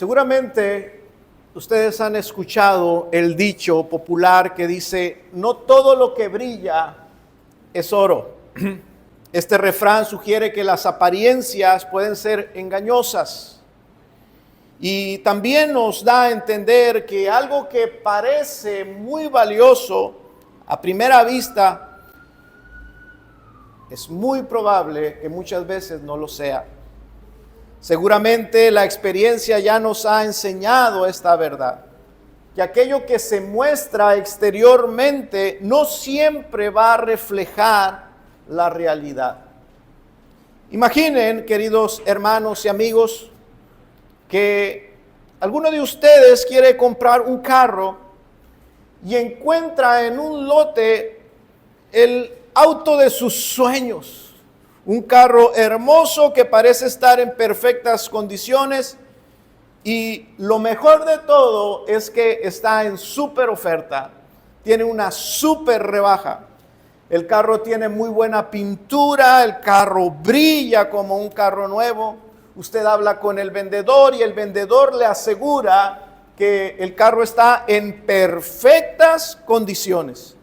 Seguramente ustedes han escuchado el dicho popular que dice, no todo lo que brilla es oro. Este refrán sugiere que las apariencias pueden ser engañosas. Y también nos da a entender que algo que parece muy valioso a primera vista es muy probable que muchas veces no lo sea. Seguramente la experiencia ya nos ha enseñado esta verdad, que aquello que se muestra exteriormente no siempre va a reflejar la realidad. Imaginen, queridos hermanos y amigos, que alguno de ustedes quiere comprar un carro y encuentra en un lote el auto de sus sueños. Un carro hermoso que parece estar en perfectas condiciones y lo mejor de todo es que está en súper oferta. Tiene una súper rebaja. El carro tiene muy buena pintura, el carro brilla como un carro nuevo. Usted habla con el vendedor y el vendedor le asegura que el carro está en perfectas condiciones.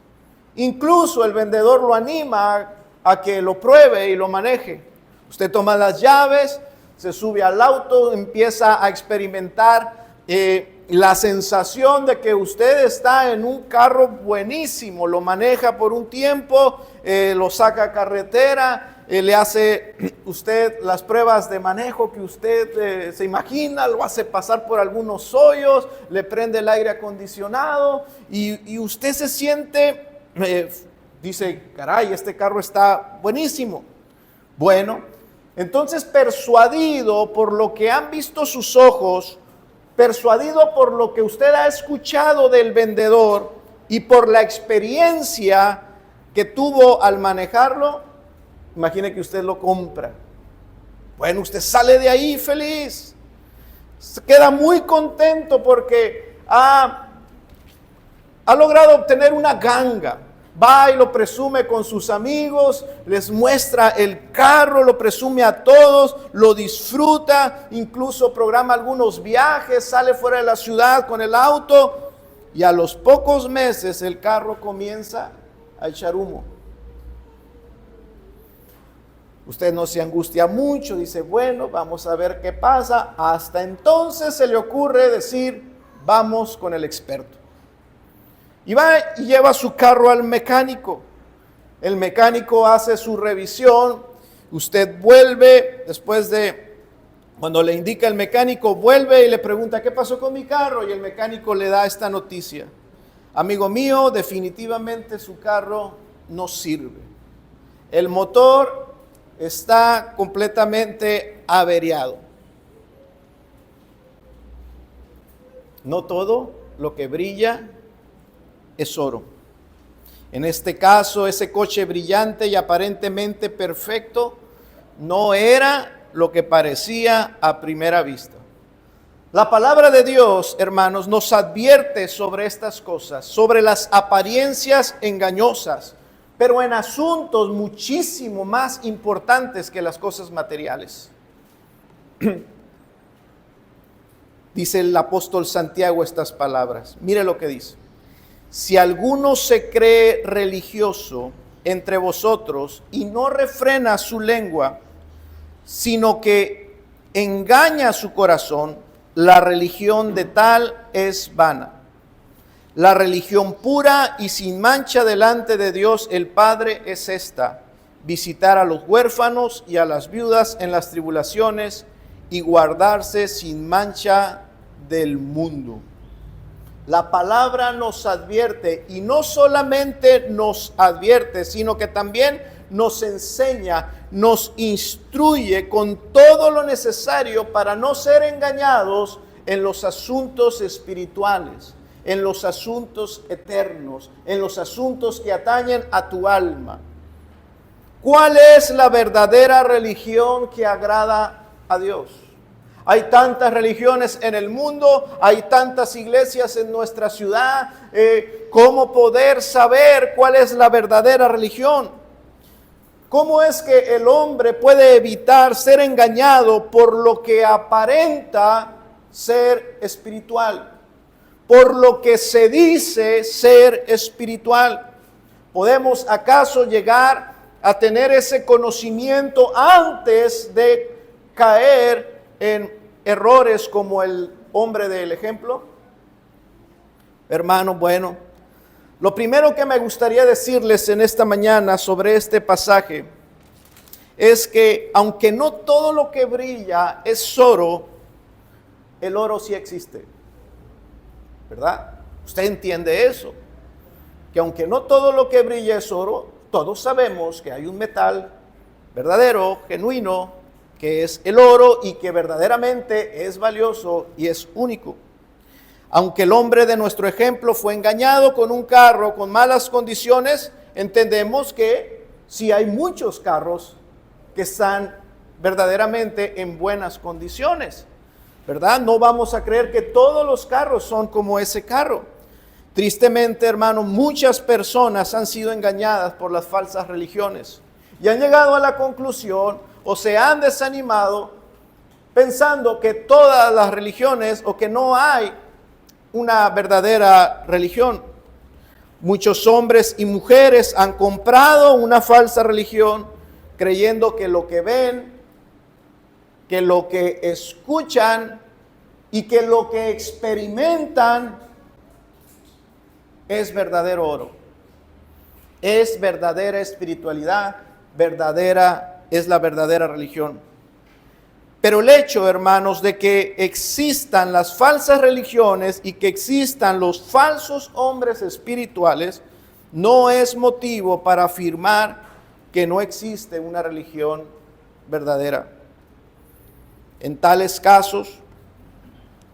Incluso el vendedor lo anima a que lo pruebe y lo maneje. Usted toma las llaves, se sube al auto, empieza a experimentar la sensación de que usted está en un carro buenísimo, lo maneja por un tiempo, lo saca a carretera, le hace usted las pruebas de manejo que usted se imagina, lo hace pasar por algunos hoyos, le prende el aire acondicionado y usted se siente, dice, caray, este carro está buenísimo. Bueno, entonces persuadido por lo que han visto sus ojos, persuadido por lo que usted ha escuchado del vendedor y por la experiencia que tuvo al manejarlo, imagine que usted lo compra. Bueno, usted sale de ahí feliz, se queda muy contento porque ha logrado obtener una ganga. Va y lo presume con sus amigos, les muestra el carro, lo presume a todos, lo disfruta, incluso programa algunos viajes, sale fuera de la ciudad con el auto y a los pocos meses el carro comienza a echar humo. Usted no se angustia mucho, dice, bueno, vamos a ver qué pasa. Hasta entonces se le ocurre decir, vamos con el experto. Y va y lleva su carro al mecánico. El mecánico hace su revisión. Usted vuelve, cuando le indica el mecánico, vuelve y le pregunta, ¿qué pasó con mi carro? Y el mecánico le da esta noticia. Amigo mío, definitivamente su carro no sirve. El motor está completamente averiado. No todo lo que brilla es oro. En este caso, ese coche brillante y aparentemente perfecto no era lo que parecía a primera vista. La palabra de Dios, hermanos, nos advierte sobre estas cosas, sobre las apariencias engañosas, pero en asuntos muchísimo más importantes que las cosas materiales. Dice el apóstol Santiago estas palabras. Mire lo que dice. Si alguno se cree religioso entre vosotros y no refrena su lengua, sino que engaña su corazón, la religión de tal es vana. La religión pura y sin mancha delante de Dios el Padre es esta: visitar a los huérfanos y a las viudas en las tribulaciones y guardarse sin mancha del mundo. La palabra nos advierte, y no solamente nos advierte, sino que también nos enseña, nos instruye con todo lo necesario para no ser engañados en los asuntos espirituales, en los asuntos eternos, en los asuntos que atañen a tu alma. ¿Cuál es la verdadera religión que agrada a Dios? Hay tantas religiones en el mundo, hay tantas iglesias en nuestra ciudad. ¿Cómo poder saber cuál es la verdadera religión? ¿Cómo es que el hombre puede evitar ser engañado por lo que aparenta ser espiritual, por lo que se dice ser espiritual. ¿Podemos acaso llegar a tener ese conocimiento antes de caer en errores como el hombre del ejemplo? Hermano, bueno, lo primero que me gustaría decirles en esta mañana sobre este pasaje es que aunque no todo lo que brilla es oro, el oro sí existe, ¿verdad? Usted entiende eso, que aunque no todo lo que brilla es oro, todos sabemos que hay un metal verdadero, genuino, que es el oro y que verdaderamente es valioso y es único. Aunque el hombre de nuestro ejemplo fue engañado con un carro con malas condiciones, entendemos que sí hay muchos carros que están verdaderamente en buenas condiciones, ¿verdad? No vamos a creer que todos los carros son como ese carro. Tristemente, hermano, muchas personas han sido engañadas por las falsas religiones y han llegado a la conclusión o se han desanimado pensando que todas las religiones o que no hay una verdadera religión. Muchos hombres y mujeres han comprado una falsa religión creyendo que lo que ven, que lo que escuchan y que lo que experimentan es verdadero oro. Es verdadera espiritualidad, es la verdadera religión. Pero el hecho, hermanos, de que existan las falsas religiones y que existan los falsos hombres espirituales no es motivo para afirmar que no existe una religión verdadera. En tales casos,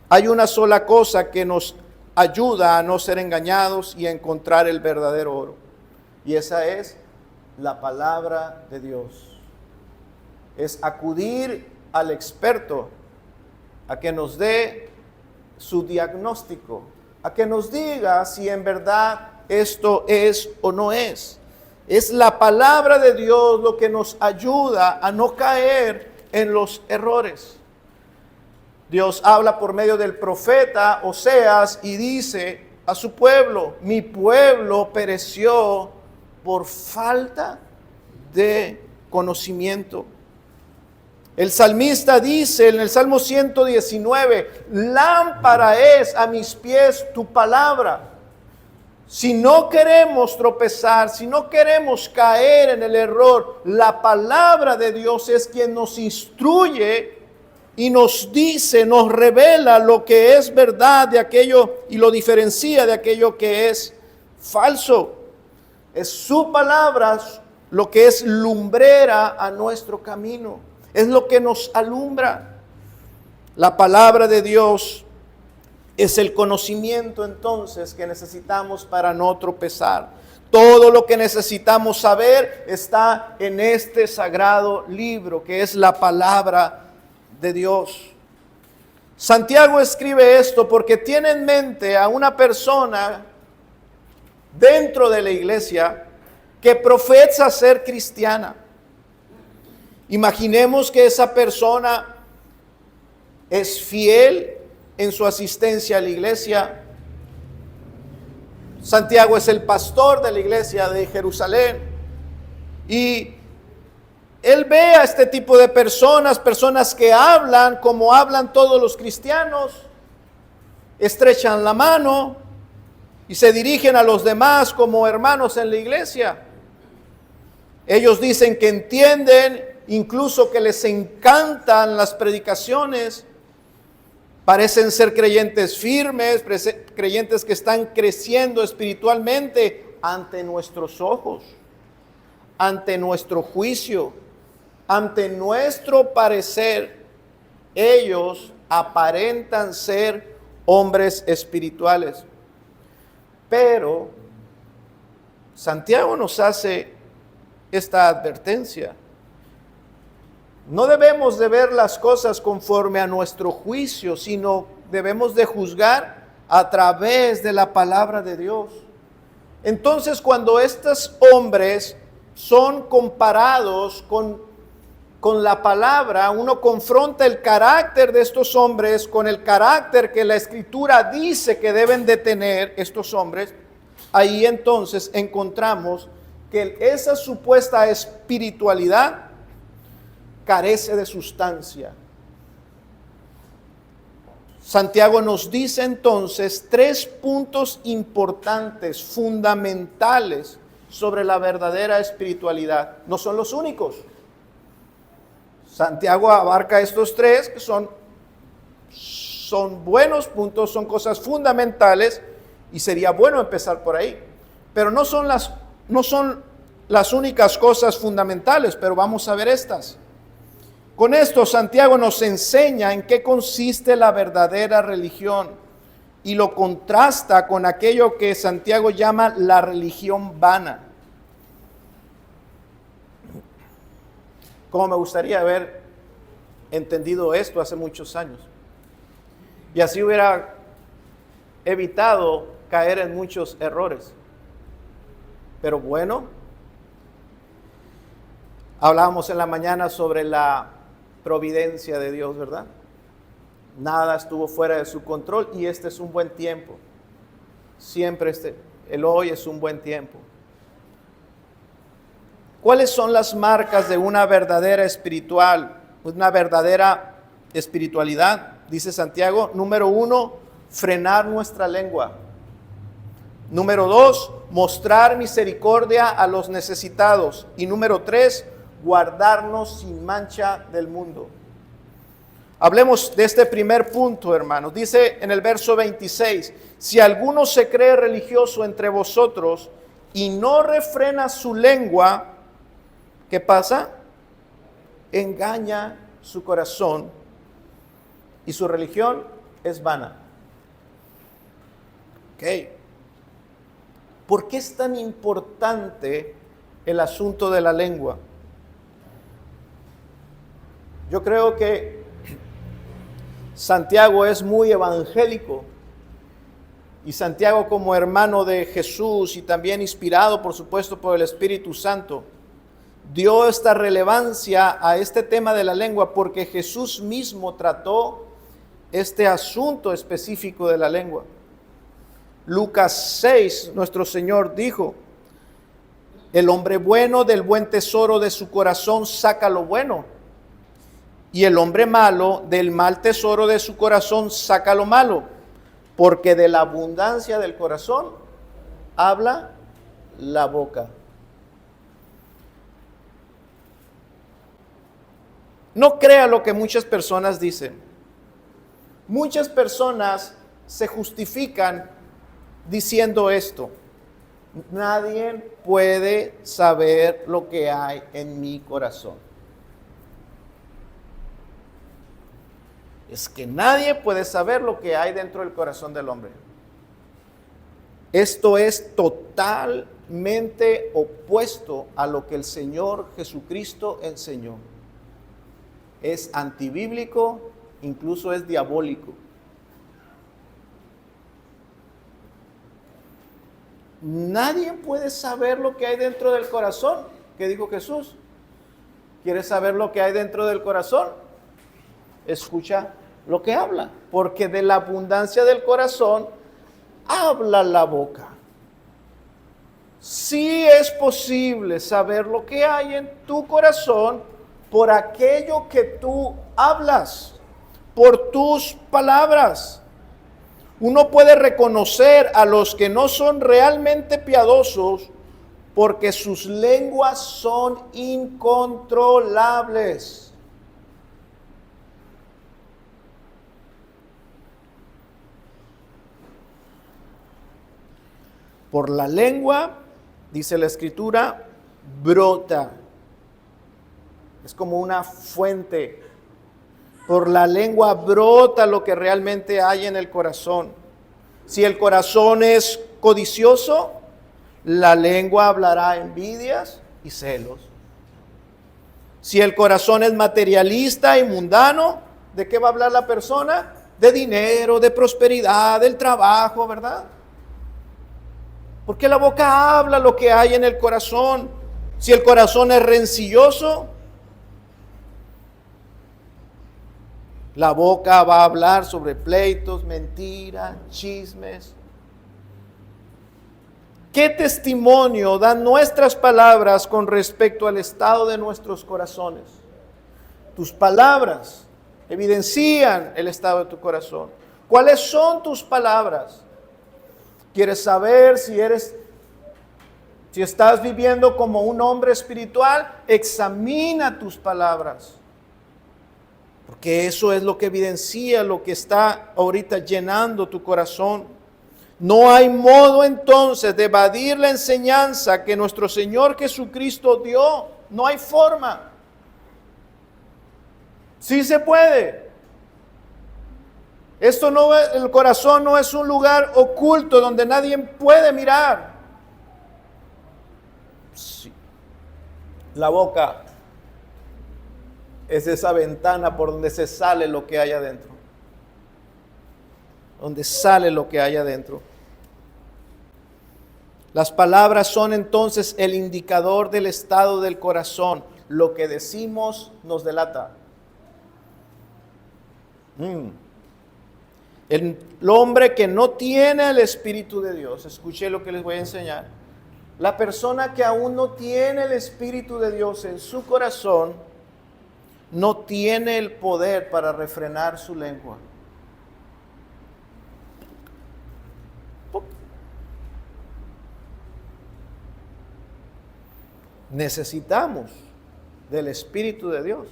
hay una sola cosa que nos ayuda a no ser engañados y a encontrar el verdadero oro. Y esa es la palabra de Dios. Es acudir al experto a que nos dé su diagnóstico, a que nos diga si en verdad esto es o no es. Es la palabra de Dios lo que nos ayuda a no caer en los errores. Dios habla por medio del profeta Oseas y dice a su pueblo: mi pueblo pereció por falta de conocimiento. El salmista dice en el Salmo 119, lámpara es a mis pies tu palabra. Si no queremos tropezar, si no queremos caer en el error, la palabra de Dios es quien nos instruye y nos dice, nos revela lo que es verdad de aquello y lo diferencia de aquello que es falso. Es su palabra lo que es lumbrera a nuestro camino. Es lo que nos alumbra. La palabra de Dios es el conocimiento entonces que necesitamos para no tropezar. Todo lo que necesitamos saber está en este sagrado libro que es la palabra de Dios. Santiago escribe esto porque tiene en mente a una persona dentro de la iglesia que profesa ser cristiana. Imaginemos que esa persona es fiel en su asistencia a la iglesia. Santiago es el pastor de la iglesia de Jerusalén y él ve a este tipo de personas que hablan como hablan todos los cristianos, estrechan la mano y se dirigen a los demás como hermanos en la iglesia. Ellos dicen que entienden, incluso que les encantan las predicaciones. Parecen ser creyentes firmes, creyentes que están creciendo espiritualmente ante nuestros ojos, ante nuestro juicio, ante nuestro parecer. Ellos aparentan ser hombres espirituales. Pero Santiago nos hace esta advertencia. No debemos de ver las cosas conforme a nuestro juicio, sino debemos de juzgar a través de la palabra de Dios. Entonces, cuando estos hombres son comparados con con la palabra uno confronta el carácter de estos hombres con el carácter que la Escritura dice que deben de tener estos hombres, ahí entonces encontramos que esa supuesta espiritualidad carece de sustancia. Santiago nos dice entonces 3 puntos importantes, fundamentales sobre la verdadera espiritualidad. No son los únicos. Santiago abarca estos 3 que son buenos puntos, son cosas fundamentales y sería bueno empezar por ahí. Pero no son las únicas cosas fundamentales, pero vamos a ver estas. Con esto Santiago nos enseña en qué consiste la verdadera religión y lo contrasta con aquello que Santiago llama la religión vana. Como me gustaría haber entendido esto hace muchos años. Y así hubiera evitado caer en muchos errores. Pero bueno, hablábamos en la mañana sobre la providencia de Dios, ¿verdad? Nada estuvo fuera de su control y este es un buen tiempo. Siempre el hoy es un buen tiempo. ¿Cuáles son las marcas de una verdadera espiritualidad? Dice Santiago, número 1, frenar nuestra lengua. Número 2, mostrar misericordia a los necesitados. Y número 3, guardarnos sin mancha del mundo. Hablemos de este primer punto, hermanos. Dice en el verso 26, si alguno se cree religioso entre vosotros y no refrena su lengua, ¿qué pasa? Engaña su corazón y su religión es vana. Ok. ¿Por qué es tan importante el asunto de la lengua? Yo creo que Santiago es muy evangélico y Santiago, como hermano de Jesús y también inspirado por supuesto por el Espíritu Santo, dio esta relevancia a este tema de la lengua porque Jesús mismo trató este asunto específico de la lengua. Lucas 6, nuestro Señor dijo, el hombre bueno del buen tesoro de su corazón saca lo bueno, y el hombre malo del mal tesoro de su corazón saca lo malo, porque de la abundancia del corazón habla la boca. No crea lo que muchas personas dicen. Muchas personas se justifican diciendo esto: nadie puede saber lo que hay en mi corazón. Es que nadie puede saber lo que hay dentro del corazón del hombre. Esto es totalmente opuesto a lo que el Señor Jesucristo enseñó. Es antibíblico, incluso es diabólico. Nadie puede saber lo que hay dentro del corazón. ¿Qué dijo Jesús? ¿Quieres saber lo que hay dentro del corazón? Escucha lo que habla, porque de la abundancia del corazón habla la boca. Sí es posible saber lo que hay en tu corazón por aquello que tú hablas, por tus palabras. Uno puede reconocer a los que no son realmente piadosos porque sus lenguas son incontrolables. Por la lengua, dice la Escritura, brota. Es como una fuente. Por la lengua brota lo que realmente hay en el corazón. Si el corazón es codicioso, la lengua hablará envidias y celos. Si el corazón es materialista y mundano, ¿de qué va a hablar la persona? De dinero, de prosperidad, del trabajo, ¿verdad? Porque la boca habla lo que hay en el corazón. Si el corazón es rencilloso, La boca va a hablar sobre pleitos, mentiras, chismes. ¿Qué testimonio dan nuestras palabras con respecto al estado de nuestros corazones? Tus palabras evidencian el estado de tu corazón. ¿Cuáles son tus palabras? ¿Quieres saber si estás viviendo como un hombre espiritual? Examina tus palabras. Porque eso es lo que evidencia lo que está ahorita llenando tu corazón. No hay modo entonces de evadir la enseñanza que nuestro Señor Jesucristo dio. No hay forma. Sí se puede. El corazón no es un lugar oculto donde nadie puede mirar. Sí. La boca es esa ventana por donde se sale lo que hay adentro. Donde sale lo que hay adentro. Las palabras son entonces el indicador del estado del corazón. Lo que decimos nos delata. El hombre que no tiene el Espíritu de Dios, escuché lo que les voy a enseñar. La persona que aún no tiene el Espíritu de Dios en su corazón, no tiene el poder para refrenar su lengua. Necesitamos del Espíritu de Dios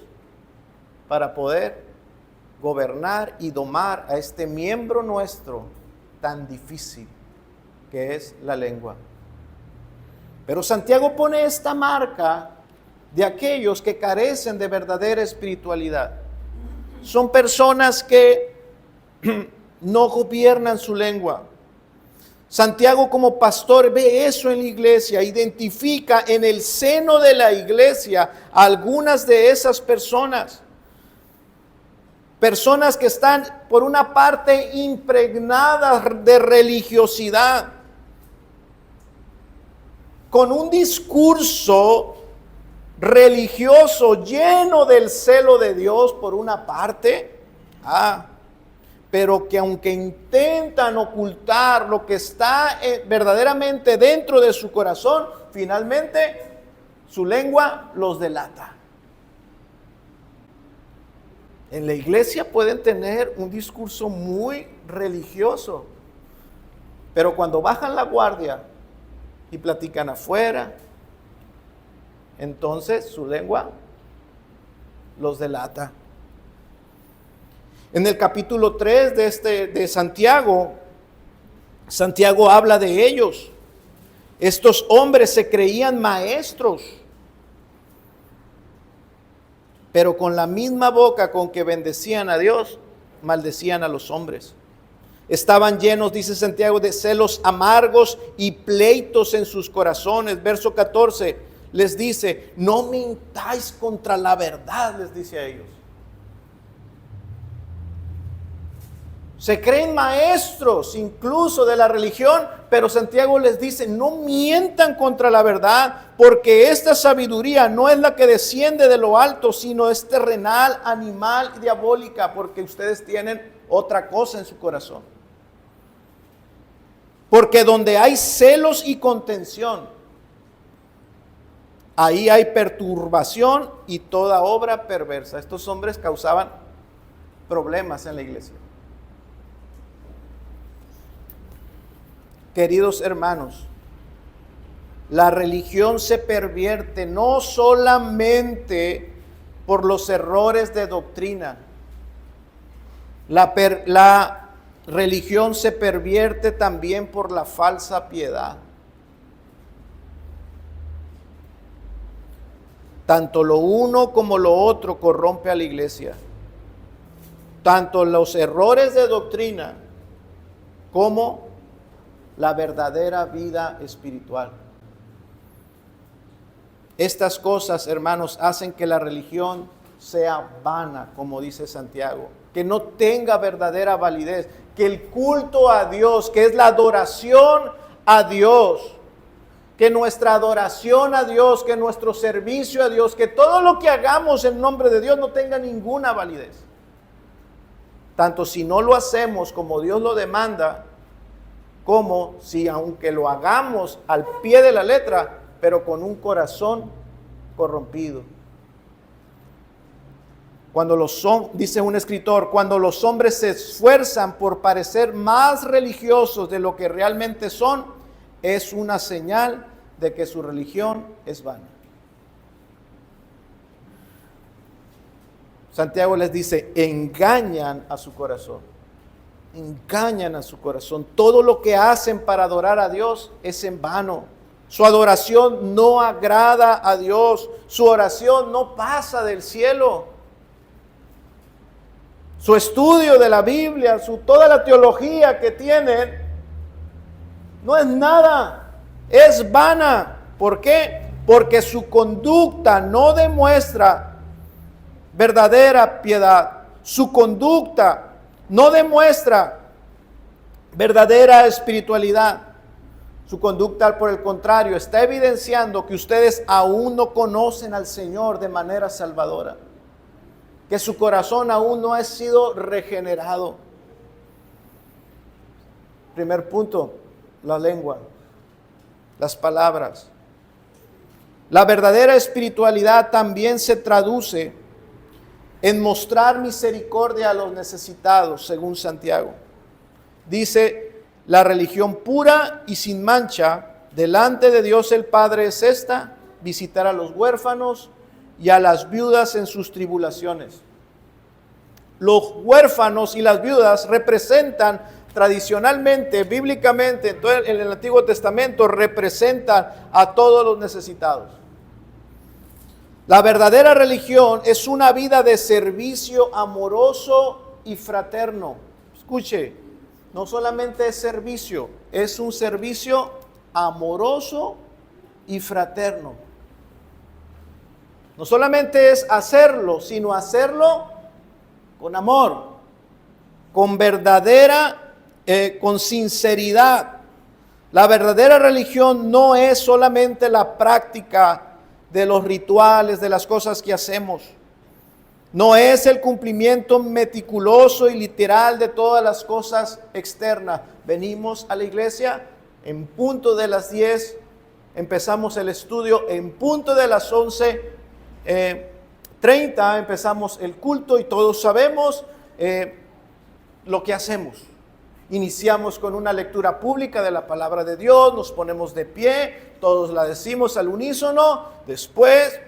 para poder gobernar y domar a este miembro nuestro tan difícil que es la lengua. Pero Santiago pone esta marca de aquellos que carecen de verdadera espiritualidad. Son personas que no gobiernan su lengua. Santiago como pastor ve eso en la iglesia, identifica en el seno de la iglesia a algunas de esas personas. Personas que están por una parte impregnadas de religiosidad, con un discurso religioso lleno del celo de Dios por una parte, pero que aunque intentan ocultar lo que está verdaderamente dentro de su corazón, finalmente su lengua los delata. En la iglesia pueden tener un discurso muy religioso, pero cuando bajan la guardia y platican afuera, entonces su lengua los delata. En el capítulo 3 de Santiago, Santiago habla de ellos. Estos hombres se creían maestros, pero con la misma boca con que bendecían a Dios, maldecían a los hombres. Estaban llenos, dice Santiago, de celos amargos y pleitos en sus corazones. Verso 14 les dice, no mintáis contra la verdad, les dice a ellos. Se creen maestros incluso de la religión, pero Santiago les dice, no mientan contra la verdad, porque esta sabiduría no es la que desciende de lo alto, sino es terrenal, animal y diabólica, porque ustedes tienen otra cosa en su corazón. Porque donde hay celos y contención, ahí hay perturbación y toda obra perversa. Estos hombres causaban problemas en la iglesia. Queridos hermanos, la religión se pervierte no solamente por los errores de doctrina. La religión se pervierte también por la falsa piedad. Tanto lo uno como lo otro corrompe a la iglesia. Tanto los errores de doctrina como la verdadera vida espiritual. Estas cosas, hermanos, hacen que la religión sea vana, como dice Santiago, que no tenga verdadera validez, que el culto a Dios, que es la adoración a Dios, que nuestra adoración a Dios, que nuestro servicio a Dios, que todo lo que hagamos en nombre de Dios no tenga ninguna validez. tanto si no lo hacemos como Dios lo demanda, como si aunque lo hagamos al pie de la letra, pero con un corazón corrompido. Dice un escritor, cuando los hombres se esfuerzan por parecer más religiosos de lo que realmente son, es una señal de que su religión es vana. Santiago les dice, engañan a su corazón. Engañan a su corazón. Todo lo que hacen para adorar a Dios es en vano. Su adoración no agrada a Dios. Su oración no pasa del cielo. Su estudio de la Biblia, toda la teología que tienen, no es nada, es vana. ¿Por qué? Porque su conducta no demuestra verdadera piedad. Su conducta no demuestra verdadera espiritualidad. Su conducta, por el contrario, está evidenciando que ustedes aún no conocen al Señor de manera salvadora, que su corazón aún no ha sido regenerado. Primer punto, la lengua, las palabras. La verdadera espiritualidad también se traduce en mostrar misericordia a los necesitados, según Santiago. Dice, la religión pura y sin mancha delante de Dios el Padre es esta: visitar a los huérfanos y a las viudas en sus tribulaciones. Los huérfanos y las viudas representan tradicionalmente, bíblicamente, en el Antiguo Testamento, representan a todos los necesitados. La verdadera religión es una vida de servicio amoroso y fraterno. Escuche, no solamente es servicio, es un servicio amoroso y fraterno. No solamente es hacerlo, sino hacerlo con amor, con con sinceridad. La verdadera religión no es solamente la práctica de los rituales, de las cosas que hacemos. No es el cumplimiento meticuloso y literal de todas las cosas externas. Venimos a la iglesia en punto de las 10, empezamos el estudio, en punto de las 11:30 empezamos el culto y todos sabemos lo que hacemos. Iniciamos con una lectura pública de la palabra de Dios, nos ponemos de pie, todos la decimos al unísono, después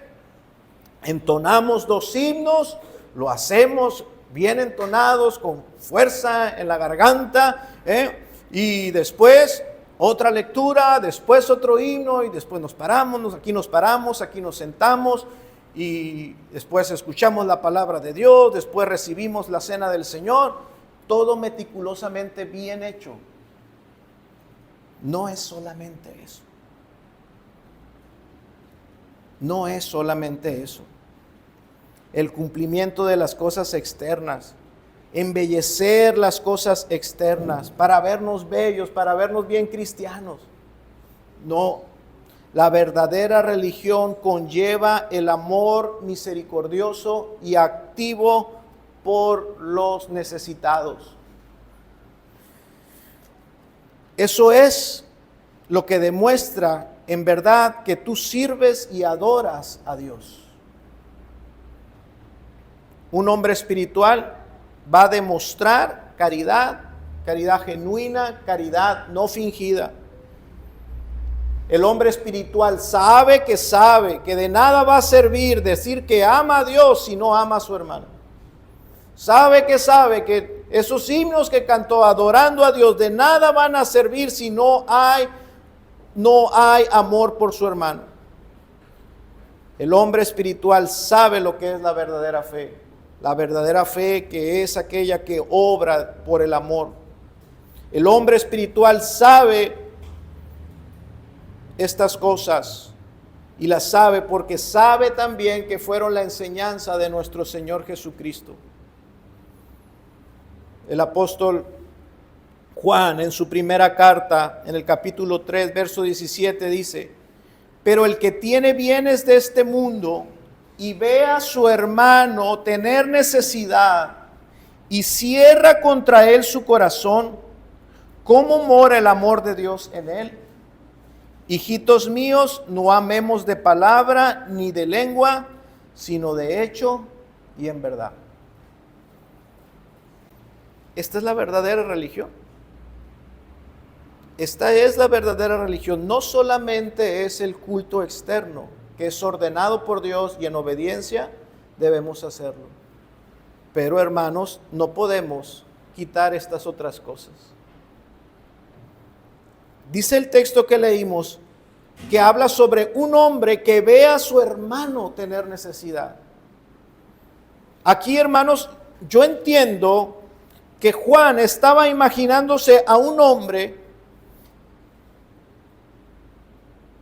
entonamos 2 himnos, lo hacemos bien entonados, con fuerza en la garganta, y después otra lectura, después otro himno, y después nos paramos, aquí nos sentamos, y después escuchamos la palabra de Dios, después recibimos la cena del Señor. Todo meticulosamente bien hecho. No es solamente eso. No es solamente eso. El cumplimiento de las cosas externas, embellecer las cosas externas para vernos bellos, para vernos bien cristianos. No, la verdadera religión conlleva el amor misericordioso y activo por los necesitados. Eso es lo que demuestra en verdad que tú sirves y adoras a Dios. Un hombre espiritual va a demostrar caridad, caridad genuina, caridad no fingida. El hombre espiritual sabe que de nada va a servir decir que ama a Dios si no ama a su hermano. Sabe que esos himnos que cantó adorando a Dios de nada van a servir si no hay amor por su hermano. El hombre espiritual sabe lo que es la verdadera fe. La verdadera fe, que es aquella que obra por el amor. El hombre espiritual sabe estas cosas y las sabe porque sabe también que fueron la enseñanza de nuestro Señor Jesucristo. El apóstol Juan, en su primera carta, en el capítulo 3, verso 17, dice: pero el que tiene bienes de este mundo y ve a su hermano tener necesidad y cierra contra él su corazón, ¿cómo mora el amor de Dios en él? Hijitos míos, no amemos de palabra ni de lengua, sino de hecho y en verdad. Esta es la verdadera religión. Esta es la verdadera religión. No solamente es el culto externo, que es ordenado por Dios y en obediencia debemos hacerlo. Pero hermanos, no podemos quitar estas otras cosas. Dice el texto que leímos que habla sobre un hombre que ve a su hermano tener necesidad. Aquí, hermanos, yo entiendo que Juan estaba imaginándose a un hombre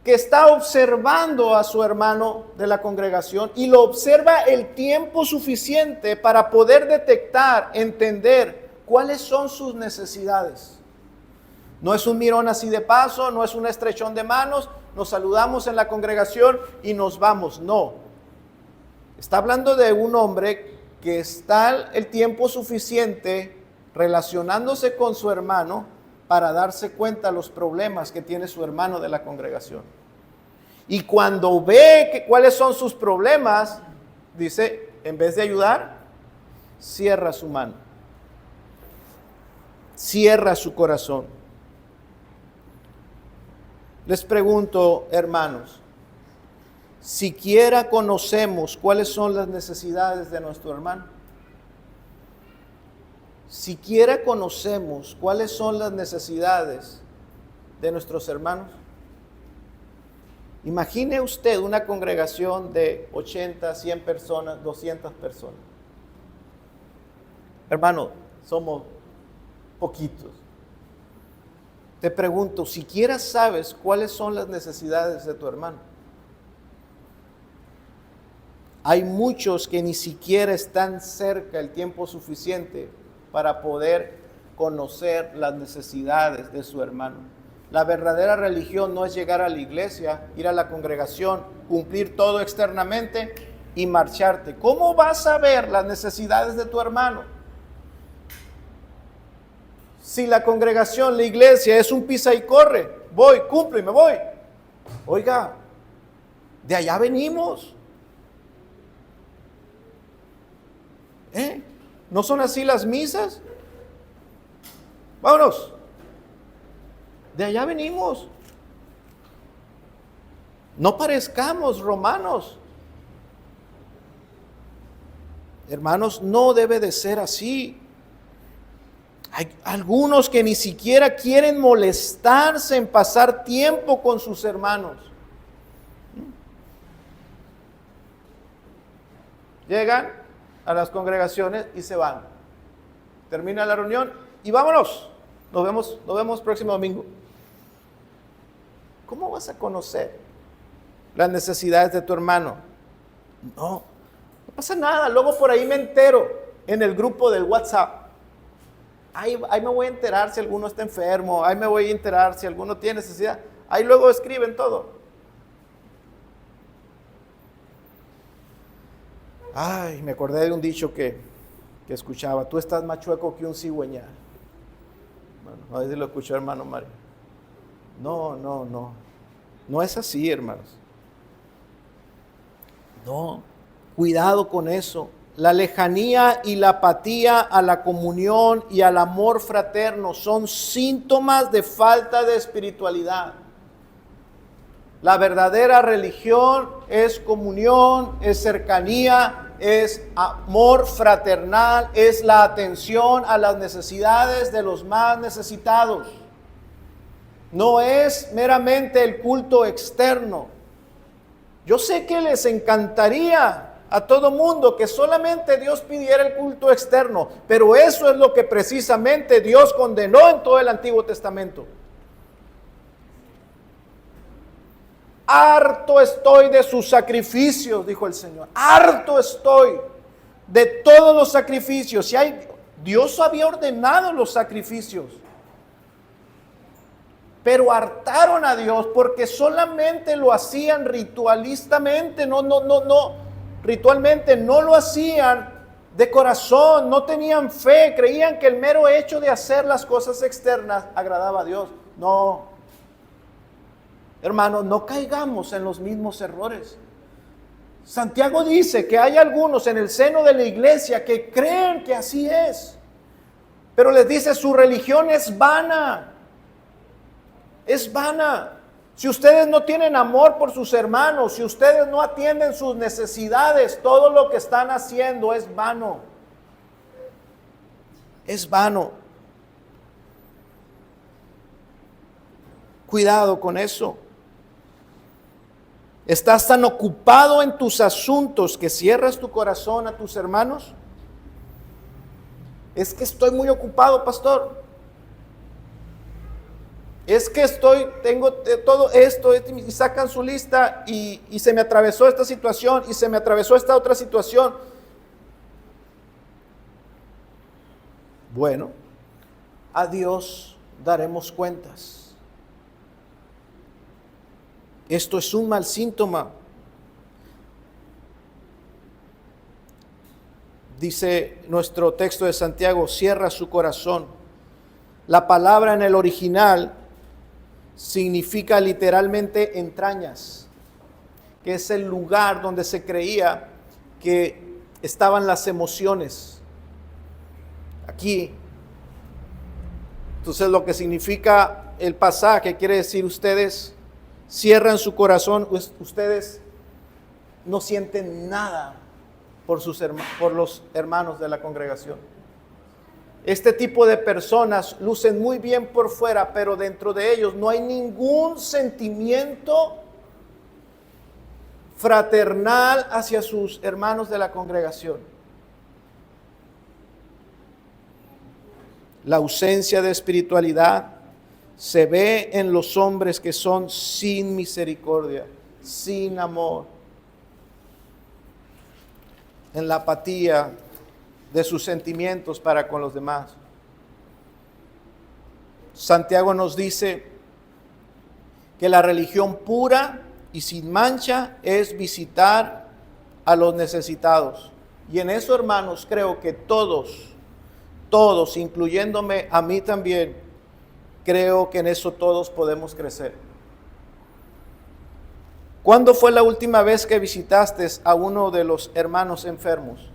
que está observando a su hermano de la congregación y lo observa el tiempo suficiente para poder detectar, entender cuáles son sus necesidades. No es un mirón así de paso, no es un estrechón de manos, nos saludamos en la congregación y nos vamos. No. Está hablando de un hombre que está el tiempo suficiente relacionándose con su hermano para darse cuenta de los problemas que tiene su hermano de la congregación. Y cuando ve cuáles son sus problemas, dice, en vez de ayudar, cierra su mano. Cierra su corazón. Les pregunto, hermanos, siquiera conocemos cuáles son las necesidades de nuestro hermano. Siquiera conocemos cuáles son las necesidades de nuestros hermanos. Imagine usted una congregación de 80, 100 personas, 200 personas. Hermano, somos poquitos. Te pregunto, ¿siquiera sabes cuáles son las necesidades de tu hermano? Hay muchos que ni siquiera están cerca el tiempo suficiente para poder conocer las necesidades de su hermano. La verdadera religión no es llegar a la iglesia, ir a la congregación, cumplir todo externamente y marcharte. ¿Cómo vas a ver las necesidades de tu hermano? Si la congregación, la iglesia es un pisa y corre, voy, cumplo y me voy. Oiga, de allá venimos. ¿No son así las misas? Vámonos. De allá venimos. No parezcamos romanos. Hermanos, no debe de ser así. Hay algunos que ni siquiera quieren molestarse en pasar tiempo con sus hermanos. Llegan a las congregaciones y se van. Termina la reunión y vámonos. Nos vemos próximo domingo. ¿Cómo vas a conocer las necesidades de tu hermano? No pasa nada. Luego por ahí me entero en el grupo del WhatsApp. Ahí me voy a enterar si alguno está enfermo. Ahí me voy a enterar si alguno tiene necesidad. Ahí luego escriben todo. Ay, me acordé de un dicho que escuchaba. Tú estás más chueco que un cigüeñal. Bueno, a ver si lo escuchó hermano Mario. No. No es así, hermanos. No, cuidado con eso. La lejanía y la apatía a la comunión y al amor fraterno son síntomas de falta de espiritualidad. La verdadera religión es comunión, es cercanía, es amor fraternal, es la atención a las necesidades de los más necesitados. No es meramente el culto externo. Yo sé que les encantaría a todo mundo que solamente Dios pidiera el culto externo, pero eso es lo que precisamente Dios condenó en todo el Antiguo Testamento. Harto estoy de sus sacrificios, dijo el Señor. Harto estoy de todos los sacrificios. Dios había ordenado los sacrificios, pero hartaron a Dios porque solamente lo hacían ritualistamente, ritualmente no lo hacían de corazón, no tenían fe, creían que el mero hecho de hacer las cosas externas agradaba a Dios. No, hermanos, no caigamos en los mismos errores. Santiago dice que hay algunos en el seno de la iglesia que creen que así es, pero les dice, su religión es vana, es vana. Si ustedes no tienen amor por sus hermanos, si ustedes no atienden sus necesidades, todo lo que están haciendo es vano. Es vano. Cuidado con eso. ¿Estás tan ocupado en tus asuntos que cierras tu corazón a tus hermanos? Es que estoy muy ocupado, pastor. Es que tengo todo esto, y sacan su lista y se me atravesó esta situación y se me atravesó esta otra situación. Bueno, a Dios daremos cuentas. Esto es un mal síntoma. Dice nuestro texto de Santiago, cierra su corazón. La palabra en el original significa literalmente entrañas, que es el lugar donde se creía que estaban las emociones. Aquí. Entonces lo que significa el pasaje quiere decir, ustedes cierran su corazón, ustedes no sienten nada por los hermanos de la congregación. Este tipo de personas lucen muy bien por fuera, pero dentro de ellos no hay ningún sentimiento fraternal hacia sus hermanos de la congregación. La ausencia de espiritualidad se ve en los hombres que son sin misericordia, sin amor, en la apatía de sus sentimientos para con los demás. Santiago nos dice que la religión pura y sin mancha es visitar a los necesitados. Y en eso, hermanos, creo que todos, incluyéndome a mí también, creo que en eso todos podemos crecer. ¿Cuándo fue la última vez que visitaste a uno de los hermanos enfermos?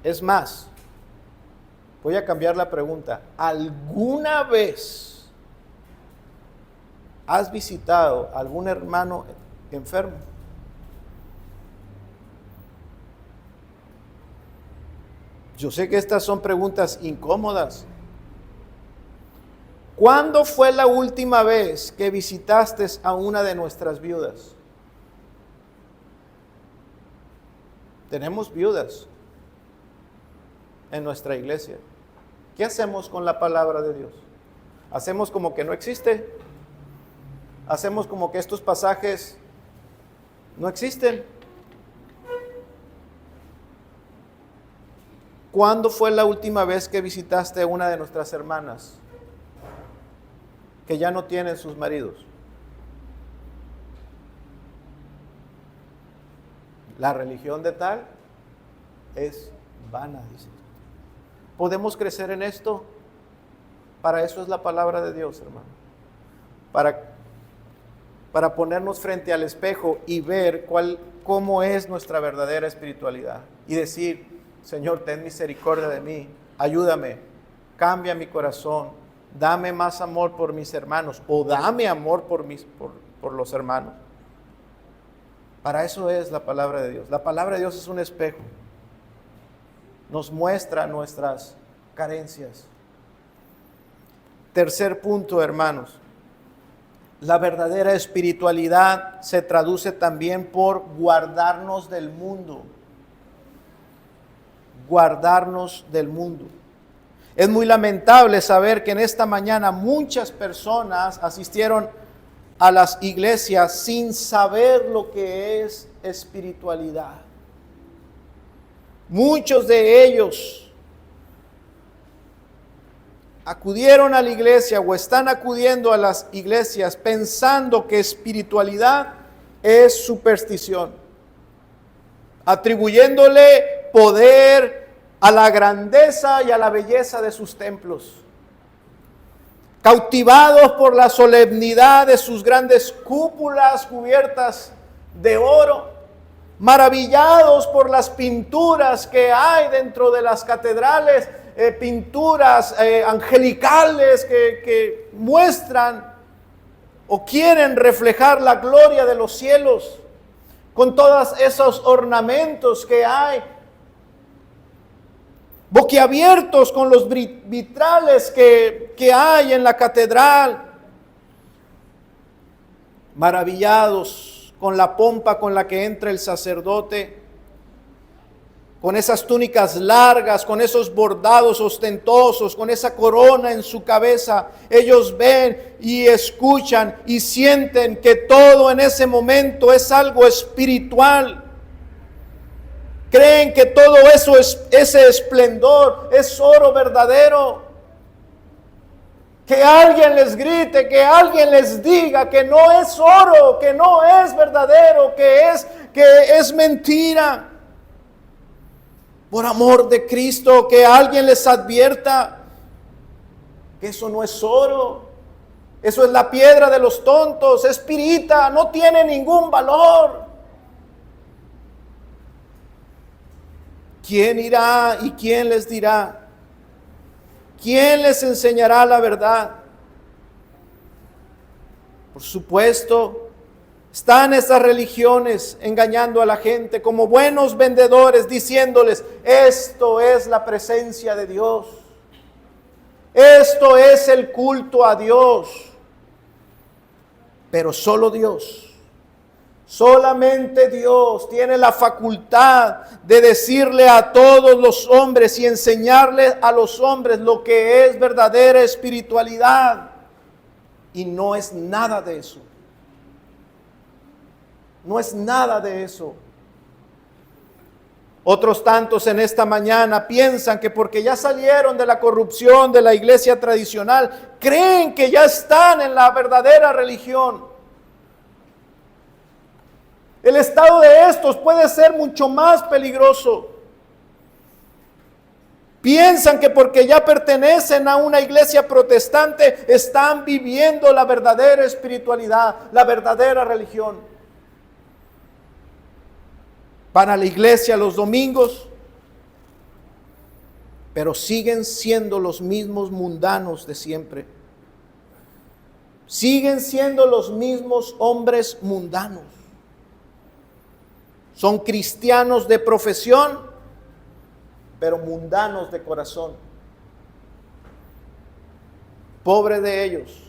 Es más, voy a cambiar la pregunta. ¿Alguna vez has visitado a algún hermano enfermo? Yo sé que estas son preguntas incómodas. ¿Cuándo fue la última vez que visitaste a una de nuestras viudas? Tenemos viudas en nuestra iglesia. ¿Qué hacemos con la palabra de Dios? ¿Hacemos como que no existe? ¿Hacemos como que estos pasajes no existen? ¿Cuándo fue la última vez que visitaste a una de nuestras hermanas que ya no tienen sus maridos? La religión de tal es vana, dice. ¿Podemos crecer en esto? Para eso es la palabra de Dios, hermano. Para ponernos frente al espejo y ver cómo es nuestra verdadera espiritualidad. Y decir, Señor, ten misericordia de mí, ayúdame, cambia mi corazón, dame más amor por mis hermanos, o dame amor por los hermanos. Para eso es la palabra de Dios. La palabra de Dios es un espejo. Nos muestra nuestras carencias. Tercer punto, hermanos. La verdadera espiritualidad se traduce también por guardarnos del mundo. Guardarnos del mundo. Es muy lamentable saber que en esta mañana muchas personas asistieron a las iglesias sin saber lo que es espiritualidad. Muchos de ellos acudieron a la iglesia o están acudiendo a las iglesias pensando que espiritualidad es superstición. atribuyéndole poder a la grandeza y a la belleza de sus templos. Cautivados por la solemnidad de sus grandes cúpulas cubiertas de oro, maravillados por las pinturas que hay dentro de las catedrales, pinturas angelicales que muestran o quieren reflejar la gloria de los cielos, con todos esos ornamentos que hay, boquiabiertos con los vitrales que hay en la catedral, maravillados con la pompa con la que entra el sacerdote, con esas túnicas largas, con esos bordados ostentosos, con esa corona en su cabeza. Ellos ven y escuchan y sienten que todo en ese momento es algo espiritual. Creen que todo eso, ese esplendor, es oro verdadero. Que alguien les grite, que alguien les diga que no es oro, que no es verdadero, que es mentira. Por amor de Cristo, que alguien les advierta que eso no es oro, eso es la piedra de los tontos, es pirita, no tiene ningún valor. ¿Quién irá y quién les dirá? ¿Quién les enseñará la verdad? Por supuesto, están estas religiones engañando a la gente como buenos vendedores, diciéndoles: esto es la presencia de Dios, esto es el culto a Dios. Pero solo Dios, solamente Dios tiene la facultad de decirle a todos los hombres y enseñarles a los hombres lo que es verdadera espiritualidad. Y no es nada de eso. No es nada de eso. Otros tantos en esta mañana piensan que porque ya salieron de la corrupción de la iglesia tradicional, creen que ya están en la verdadera religión. El estado de estos puede ser mucho más peligroso. Piensan que porque ya pertenecen a una iglesia protestante, están viviendo la verdadera espiritualidad, la verdadera religión. Van a la iglesia los domingos, pero siguen siendo los mismos mundanos de siempre. Siguen siendo los mismos hombres mundanos. Son cristianos de profesión, pero mundanos de corazón. Pobre de ellos.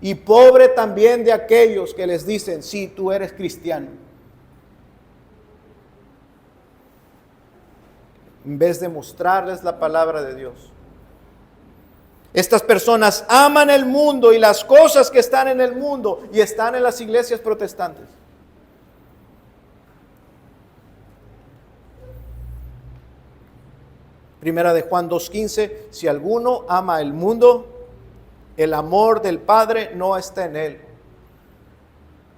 Y pobre también de aquellos que les dicen: sí, tú eres cristiano, en vez de mostrarles la palabra de Dios. Estas personas aman el mundo y las cosas que están en el mundo, y están en las iglesias protestantes. Primera de Juan 2:15: si alguno ama el mundo, el amor del Padre no está en él.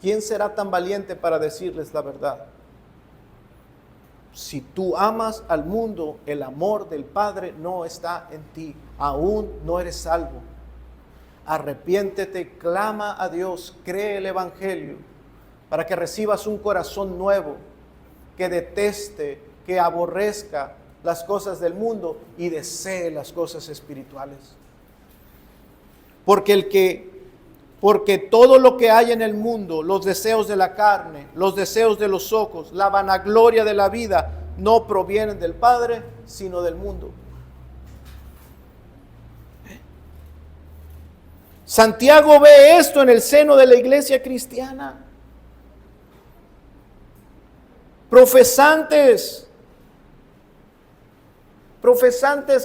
¿Quién será tan valiente para decirles la verdad? Si tú amas al mundo, el amor del Padre no está en ti. Aún no eres salvo. Arrepiéntete, clama a Dios, cree el Evangelio, para que recibas un corazón nuevo, que deteste, que aborrezca las cosas del mundo y desee las cosas espirituales. Porque todo lo que hay en el mundo, los deseos de la carne, los deseos de los ojos, la vanagloria de la vida, no provienen del Padre, sino del mundo. Santiago ve esto en el seno de la iglesia cristiana. Profesantes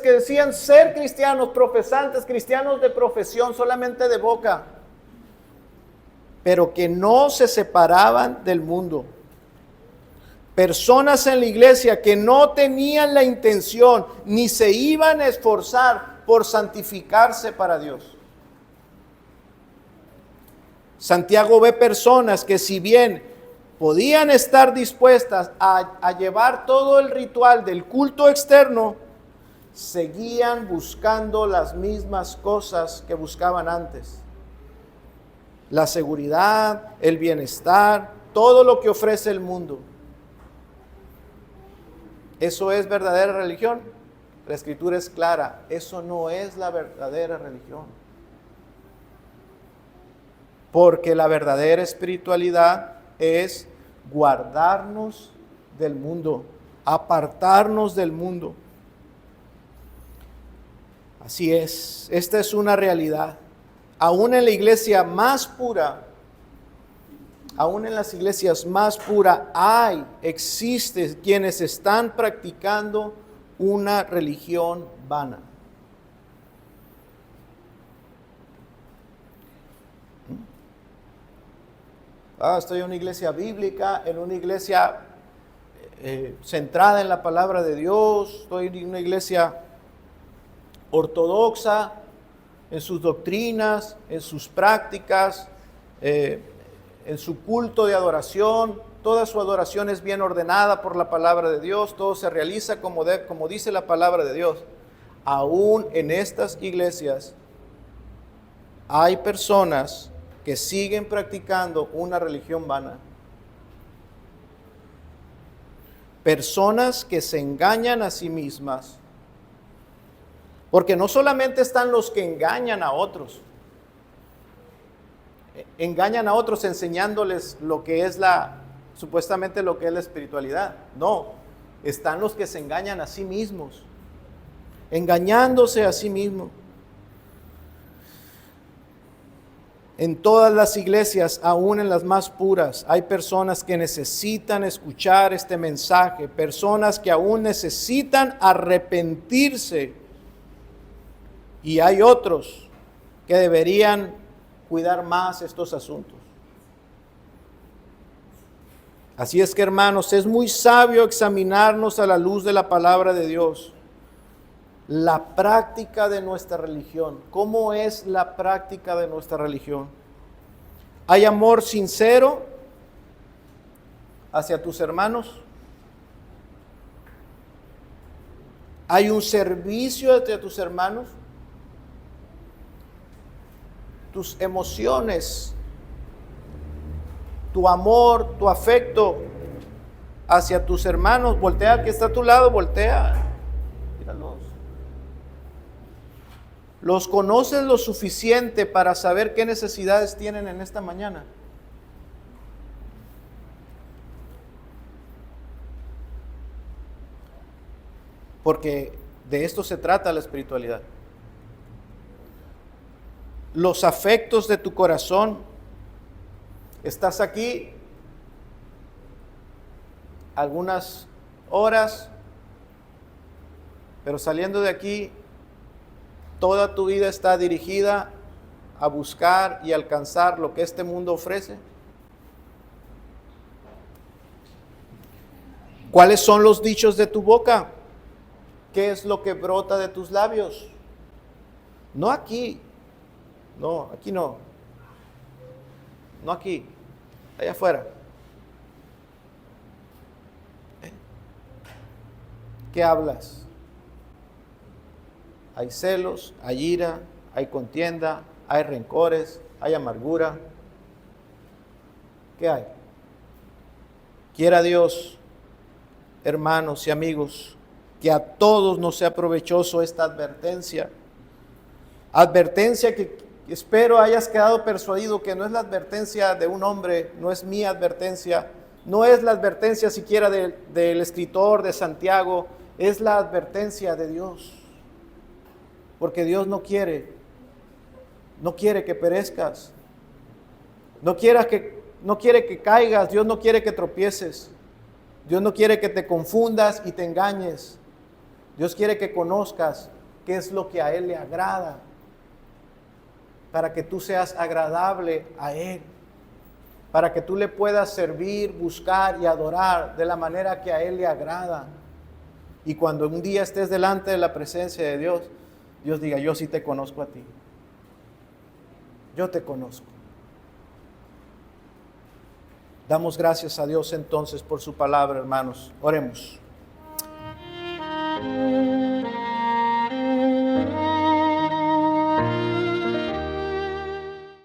que decían ser cristianos, profesantes, cristianos de profesión, solamente de boca, pero que no se separaban del mundo. Personas en la iglesia que no tenían la intención ni se iban a esforzar por santificarse para Dios. Santiago ve personas que, si bien podían estar dispuestas a llevar todo el ritual del culto externo, seguían buscando las mismas cosas que buscaban antes. La seguridad, el bienestar, todo lo que ofrece el mundo. ¿Eso es verdadera religión? La Escritura es clara, eso no es la verdadera religión. Porque la verdadera espiritualidad es guardarnos del mundo, apartarnos del mundo. Así es, esta es una realidad. Aún en la iglesia más pura, aún en las iglesias más puras, existe quienes están practicando una religión vana. Estoy en una iglesia bíblica, en una iglesia centrada en la palabra de Dios, estoy en una iglesia ortodoxa en sus doctrinas, en sus prácticas, en su culto de adoración. Toda su adoración es bien ordenada por la palabra de Dios, todo se realiza como dice la palabra de Dios. Aún en estas iglesias hay personas que siguen practicando una religión vana. Personas que se engañan a sí mismas. Porque no solamente están los que engañan a otros. Engañan a otros enseñándoles lo que es supuestamente lo que es la espiritualidad. No, están los que se engañan a sí mismos. Engañándose a sí mismos. En todas las iglesias, aún en las más puras, hay personas que necesitan escuchar este mensaje, personas que aún necesitan arrepentirse, y hay otros que deberían cuidar más estos asuntos. Así es que, hermanos, es muy sabio examinarnos a la luz de la palabra de Dios. La práctica de nuestra religión. ¿Cómo es la práctica de nuestra religión? ¿Hay amor sincero hacia tus hermanos? ¿Hay un servicio hacia tus hermanos? Tus emociones, tu amor, tu afecto hacia tus hermanos. Voltea al que está a tu lado, voltea. Míralos. ¿Los conoces lo suficiente para saber qué necesidades tienen en esta mañana? Porque de esto se trata la espiritualidad. Los afectos de tu corazón. Estás aquí algunas horas, pero saliendo de aquí, toda tu vida está dirigida a buscar y alcanzar lo que este mundo ofrece. ¿Cuáles son los dichos de tu boca? ¿Qué es lo que brota de tus labios? No aquí. No, aquí no. No aquí. Allá afuera. ¿Qué hablas? Hay celos, hay ira, hay contienda, hay rencores, hay amargura. ¿Qué hay? Quiera Dios, hermanos y amigos, que a todos nos sea provechoso esta advertencia. Advertencia que espero hayas quedado persuadido que no es la advertencia de un hombre, no es mi advertencia, no es la advertencia siquiera del escritor de Santiago, es la advertencia de Dios. Porque Dios no quiere que perezcas, no quiere que caigas, Dios no quiere que tropieces, Dios no quiere que te confundas y te engañes, Dios quiere que conozcas qué es lo que a Él le agrada, para que tú seas agradable a Él, para que tú le puedas servir, buscar y adorar de la manera que a Él le agrada. Y cuando un día estés delante de la presencia de Dios, Dios diga, yo sí te conozco a ti. Yo te conozco. Damos gracias a Dios entonces por su palabra, hermanos. Oremos.